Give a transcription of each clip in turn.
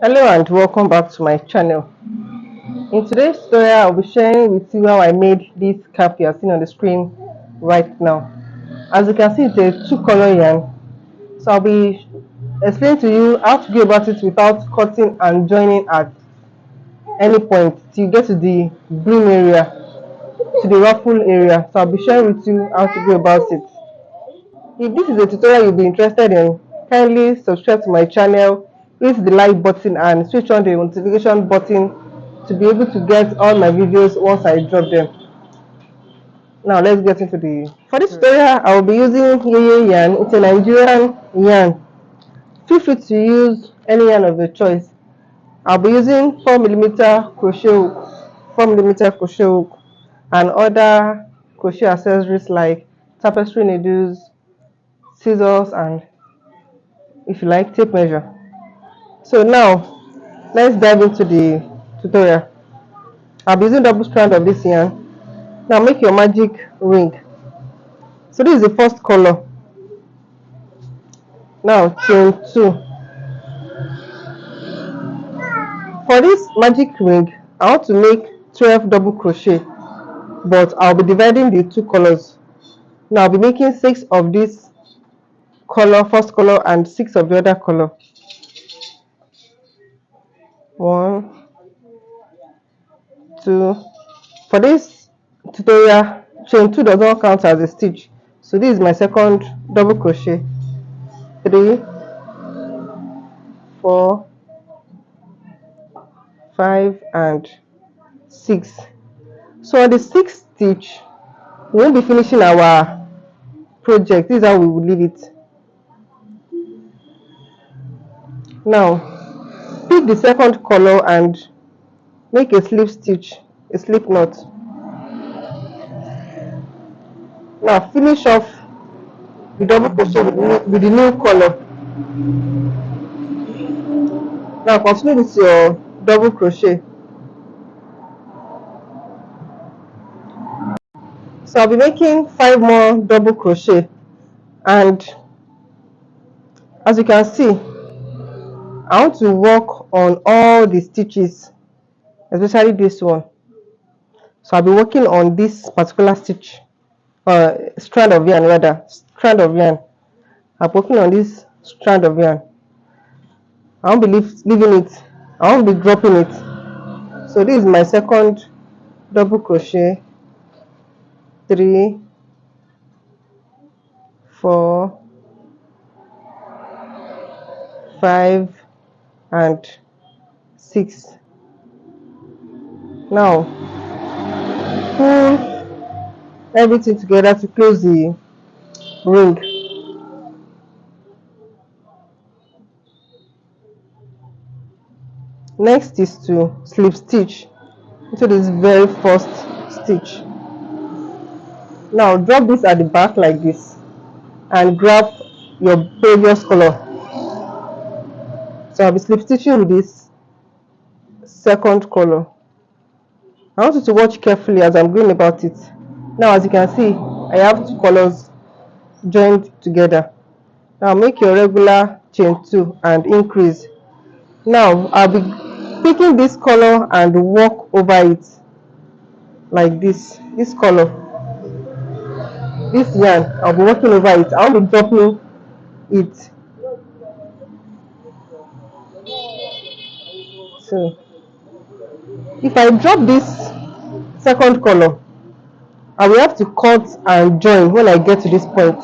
Hello and welcome back to my channel. In today's tutorial, I'll be sharing with you how I made this cap you are seeing on the screen right now. As you can see, it's a two-color yarn. So I'll be explaining to you how to go about it without cutting and joining at any point till you get to the brim area, to the ruffle area. So I'll be sharing with you how to go about it. If this is a tutorial you'll be interested in, kindly subscribe to my channel, hit the like button and switch on the notification button to be able to get all my videos once I drop them. Now let's get into the for this tutorial. I will be using Yeye yarn. It's a Nigerian yarn. Feel free to use any yarn of your choice. I'll be using 4mm crochet hook, 4mm crochet hook, and other crochet accessories like tapestry needles, scissors, and if you like, tape measure. So now let's dive into the tutorial. I'll be using double strand of this yarn. Now make your magic ring. So this is the first color. Now chain 2. For this magic ring, I want to make 12 double crochet, but I'll be dividing the two colors. Now I'll be making 6 of this color, first color, and 6 of the other color. 1, 2. For this tutorial, chain 2 does not count as a stitch. So this is my second double crochet. 3, 4, 5, and 6. So on the 6th stitch, we won't be finishing our project. This is how we will leave it. Now pick the second color and make a slip stitch, a slip knot. Now finish off the double crochet with the new color. Now continue with your double crochet. So I'll be making 5 more double crochet, and as you can see, I want to work on all the stitches, especially this one. So I'll be working on this particular stitch, strand of yarn rather, strand of yarn. I'm working on this strand of yarn. I won't be leaving it, I won't be dropping it. So this is my second double crochet. 3, 4, 5, and 6. Now pull everything together to close the ring. Next is to slip stitch into this very first stitch. Now drop this at the back like this and grab your previous color. So I'll be slip stitching with this second color. I want you to watch carefully as I'm going about it. Now as you can see, I have two colors joined together. Now make your regular chain 2 and increase. Now I'll be picking this color and walk over it like this. This color, this yarn, I'll be walking over it. I won't be dropping it. So if I drop this second color, I will have to cut and join. When I get to this point,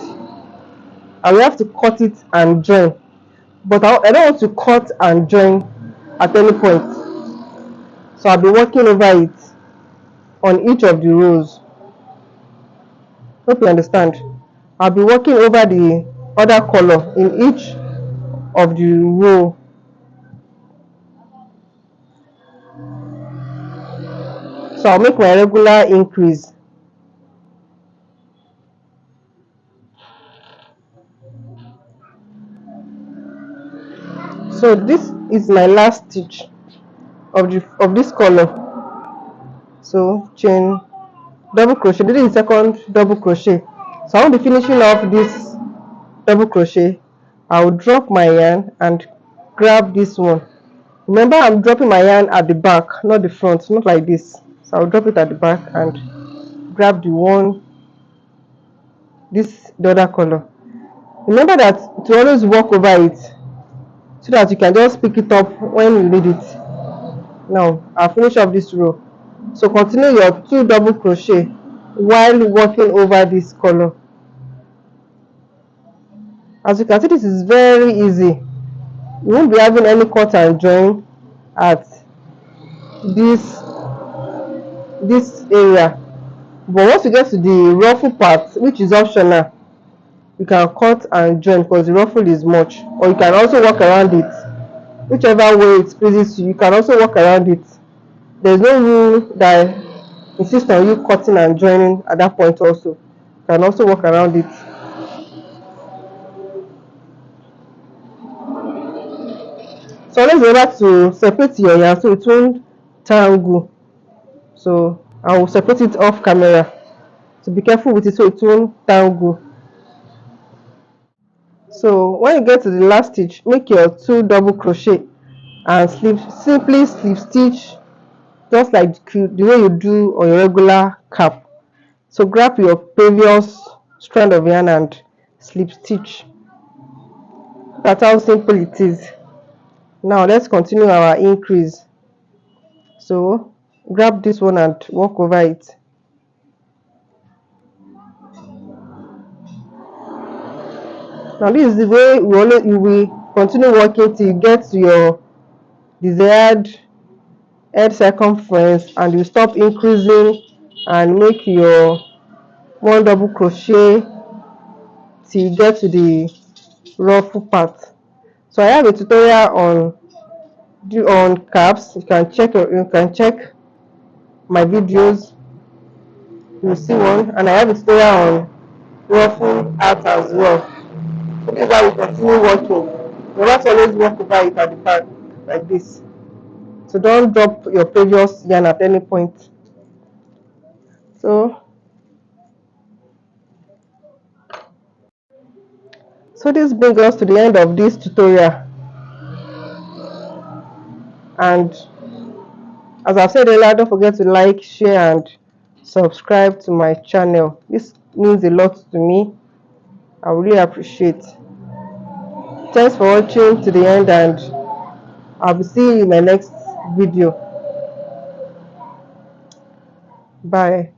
I will have to cut it and join, but I don't want to cut and join at any point. So I'll be working over it on each of the rows. Hope you understand. I'll be working over the other color in each of the row. So I'll make my regular increase. So this is my last stitch of this color. So chain double crochet. This is the second double crochet. So I will be finishing off this double crochet. I will drop my yarn and grab this one Remember, I'm dropping my yarn at the back, not the front, not like this. So I'll drop it at the back and grab the one, the other color. Remember that to always walk over it so that you can just pick it up when you need it. Now I'll finish off this row. So continue your 2 double crochet while working over this color. As you can see, this is very easy. You won't be having any cut and join at this area, but once you get to the ruffle part, which is optional, you can cut and join because the ruffle is much, or you can also work around it. Whichever way it pleases you, you can also work around it. There's no rule that insists on you cutting and joining at that point. Also, you can also work around it. So let's remember to separate your yarn so it won't tangle. So I will separate it off camera. So be careful with it so it won't tangle. So when you get to the last stitch, make your 2 double crochet and simply slip stitch just like the way you do on your regular cap. So grab your previous strand of yarn and slip stitch. That's how simple it is. Now let's continue our increase. So grab this one and walk over it. Now this is the way you will continue working till you get to your desired head circumference, and you stop increasing and make your 1 double crochet till you get to the ruffle part. So I have a tutorial on caps. You can check my videos. You'll see one, and I have a tutorial on ruffle art as well. So this is how we continue working. You not always work over it at the back like this. So don't drop your previous yarn at any point. So this brings us to the end of this tutorial, and as I've said earlier, don't forget to like, share and subscribe to my channel. This means a lot to me. I really appreciate. Thanks for watching to the end, and I'll be seeing you in my next video. Bye.